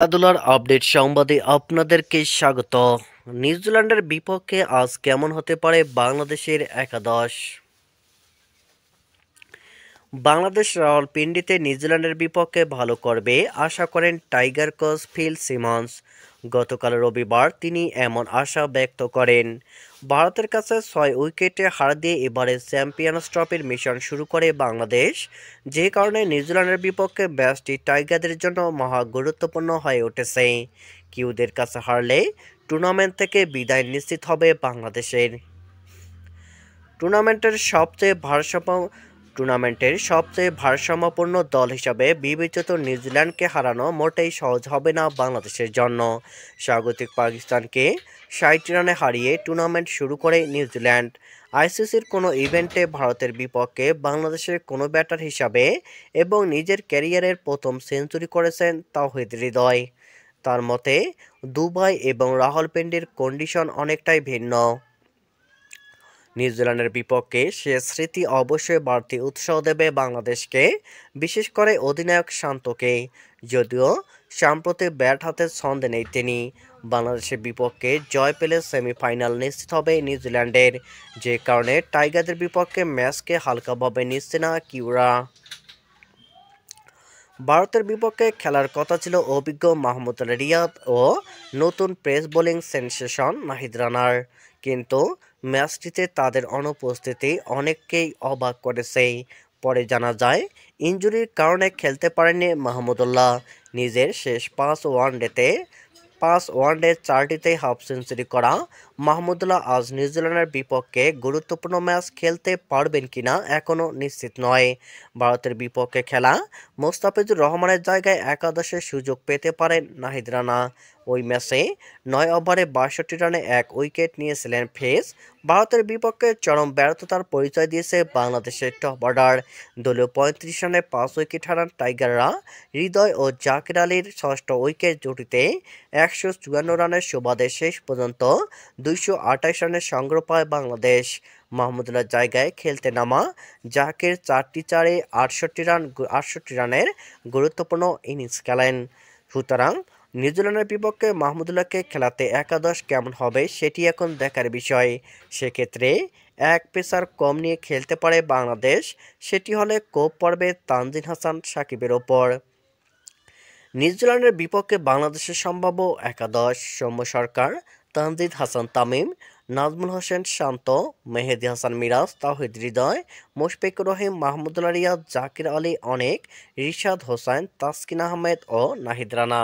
খেলাধুলার আপডেট সংবাদে আপনাদেরকে স্বাগত। নিউজিল্যান্ডের বিপক্ষে আজ কেমন হতে পারে বাংলাদেশের একাদশ? বাংলাদেশ রাওয়ালপিন্ডিতে নিউজিল্যান্ডের বিপক্ষে ভালো করবে আশা করেন টাইগার কোচ ফিল সিমন্স। গতকাল রবিবার তিনি এমন আশা ব্যক্ত করেন। ভারতের কাছে 6 উইকেটে হার দিয়ে এবারে চ্যাম্পিয়ন্স ট্রফির মিশন শুরু করে বাংলাদেশ, যে কারণে নিউজিল্যান্ডের বিপক্ষে ম্যাচটি টাইগারদের জন্য মহা গুরুত্বপূর্ণ হয়ে উঠেছে। কিউদের কাছে হারলে টুর্নামেন্ট থেকে বিদায় নিশ্চিত হবে বাংলাদেশের। টুর্নামেন্টের সবচেয়ে ভারসাম্য টুর্নামেন্টের সবচেয়ে ভারসাম্যপূর্ণ দল হিসাবে বিবেচিত নিউজিল্যান্ডকে হারানো মোটেই সহজ হবে না বাংলাদেশের জন্য। স্বাগতিক পাকিস্তানকে 60 রানে হারিয়ে টুর্নামেন্ট শুরু করে নিউজিল্যান্ড। আইসিসির কোনো ইভেন্টে ভারতের বিপক্ষে বাংলাদেশের কোনো ব্যাটার হিসাবে এবং নিজের ক্যারিয়ারের প্রথম সেঞ্চুরি করেছেন তাওহিদ হৃদয়। তার মতে দুবাই এবং রাওয়ালপিন্ডির কন্ডিশন অনেকটাই ভিন্ন। নিউজিল্যান্ডের বিপক্ষে সে স্মৃতি অবশ্যই বাড়তি উৎসাহ দেবে বাংলাদেশকে, বিশেষ করে অধিনায়ক শান্তকে। যদিও সাম্প্রতি ব্যাট হাতে ছন্দে নেই তিনি। বাংলাদেশের বিপক্ষে জয় পেলে সেমিফাইনাল নিশ্চিত হবে নিউজিল্যান্ডের, যে কারণে টাইগারদের বিপক্ষে ম্যাচকে হালকাভাবে নিচ্ছে না কিউরা। ভারতের বিপক্ষে খেলার কথা ছিল অভিজ্ঞ মাহমুদ রিয়াদ ও নতুন পেস বোলিং সেনসেশন নাহিদ রানার, কিন্তু ম্যাচটিতে তাদের অনুপস্থিতি অনেককেই অবাক করেছে। পরে জানা যায় ইনজুরির কারণে খেলতে পারেননি মাহমুদুল্লাহ। নিজের শেষ 5 ওয়ানডে 4টিতেই হাফ সেঞ্চুরি করা মাহমুদুল্লাহ আজ নিউজিল্যান্ডের বিপক্ষে গুরুত্বপূর্ণ ম্যাচ খেলতে পারবেন কিনা এখনও নিশ্চিত নয়। ভারতের বিপক্ষে খেলা মোস্তাফিজুর রহমানের জায়গায় একাদশের সুযোগ পেতে পারেন নাহিদ রানা। ওই ম্যাচে 9 ওভারে 62 রানে 1 উইকেট নিয়েছিলেন পেস। ভারতের বিপক্ষে চরম ব্যর্থতার পরিচয় দিয়েছে বাংলাদেশের টপ অর্ডার। দলীয় 35 রানে 5 উইকেট হারান টাইগাররা। হৃদয় ও জাকির আলীর ষষ্ঠ উইকেট জুটিতে 154 রানের সুবাদে শেষ পর্যন্ত 228 রানের সংগ্রহ পায় বাংলাদেশ। মাহমুদুল্লাহর জায়গায় খেলতে নামা জাকির 4টি চারে 68 রানের গুরুত্বপূর্ণ ইনিংস খেলেন। সুতরাং নিউজিল্যান্ডের বিপক্ষে মাহমুদুল্লাহকে খেলাতে একাদশ কেমন হবে সেটি এখন দেখার বিষয়। সেক্ষেত্রে এক পেসার কম নিয়ে খেলতে পারে বাংলাদেশ, সেটি হলে কোপ পড়বে তানজিদ হাসান সাকিবের ওপর। নিউজিল্যান্ডের বিপক্ষে বাংলাদেশের সম্ভাব্য একাদশ: সৌম্য সরকার, তানজিদ হাসান তামিম, নাজমুল হোসেন শান্ত, মেহেদী হাসান মিরাজ, তাওহিদ হৃদয়, মুশফিকুর রহিম, মাহমুদুল্লাহ রিয়াদ, জাকির আলী অনেক, রিশাদ হোসাইন, তাসকিন আহমেদ ও নাহিদ রানা।